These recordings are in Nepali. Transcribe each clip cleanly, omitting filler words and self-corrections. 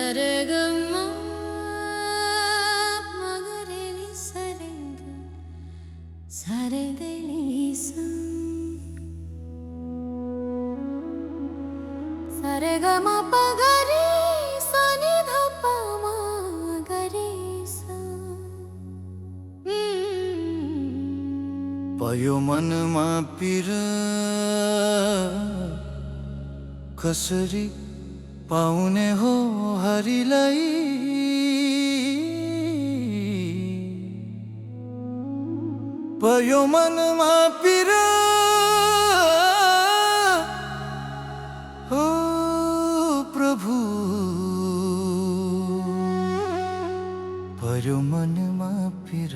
Saragama magareli sarega saredeli saragama pagari sanidha magari भयो मनमा पिर कसरी पाउने हो हरिलाई भयो मनमा पिर हो प्रभु भयो मनमा पिर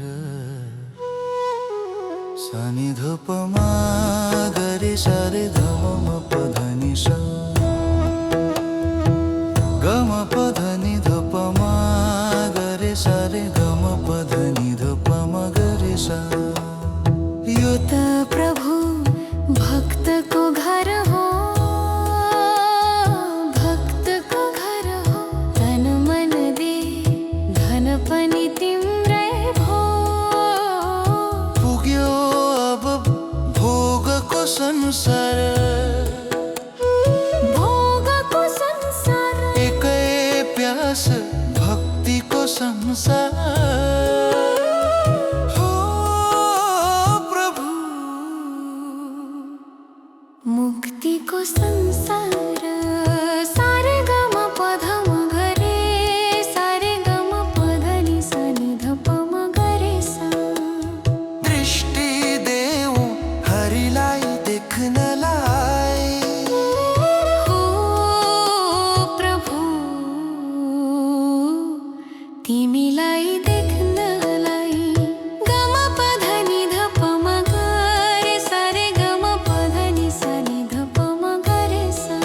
सानी धोपमा गरे सारे धम पधनी सा गम पधनी धोपमा गरे सारे गम पधनी धोपमा गरे सा यो त प्रभु भक्त को घर हो, भक्त को घर हो, तन मन दे धन पनि तिम्रै भो पुग्यो अब भोगको संसार भक्तिको संसार हो प्रभु मुक्तिको संसार सारे गम पधम गरे सारे गम पधनि सनि धपम गरे सा दृष्टि देऊ हरिलाई देख्नलाई तिमीलाई देख्नलाई गम पधनि धपम गरे सारे गम पधनि सनि धपम गरे सा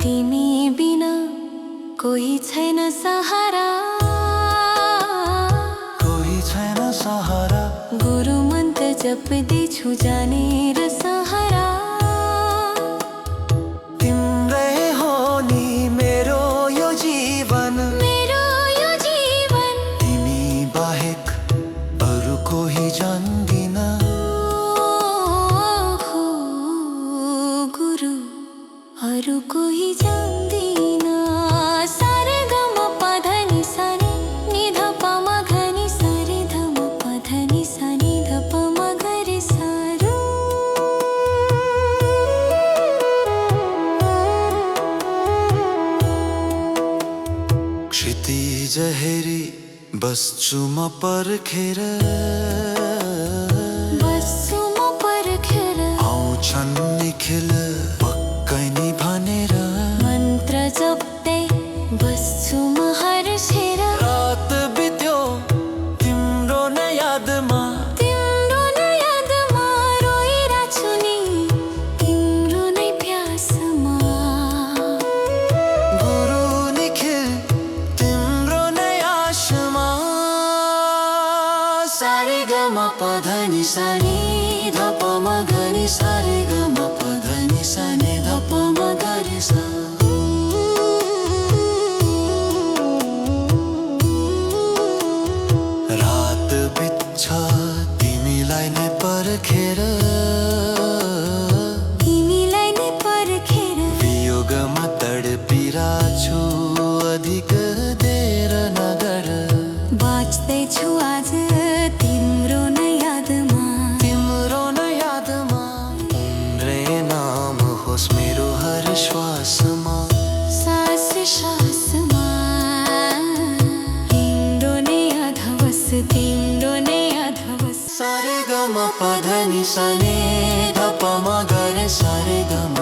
तिमी बिना कोही छैन सहारा, कोही छैन सहारा गुरु मन्त्र जप्दैछु जानेर सहारा तिम्रै हो नि मेरो यो जीवन तिमी बाहेक अरू कोही जान्दिन गुरु अरू कोही जान्दिन सारे गम पधनि सनि निधपम घनि सारे धम पधनि सनि धपम गरे सारू क्षितिज हेरी बस्छु म पर्खेर आउँछन् निखिल पक्कै नि भनेर मन्त्र जप्दै बस्छु म हर्षेर रात बित्यो तिम्रो न यादमा रोइरहेछु नि तिम्रो नै प्यासमा गुरु निखिल तिम्रो नै आशमा सारे गम पधनि सनि धपम गरि सारे गम पधनि सनि धपम गरि सा रात बित्छ तिमीलाई नै पर्खेर वियोगमा तडपिरहेछु अधिक देर नगर बाँच्दैछु आज तिम्रो नै यादमा उम्रे नाम होस् मेरो हर श्वासमा श्वासमा तिम्रो नै अधवस सारे गम पधनि सनि धपम गरे सारे गम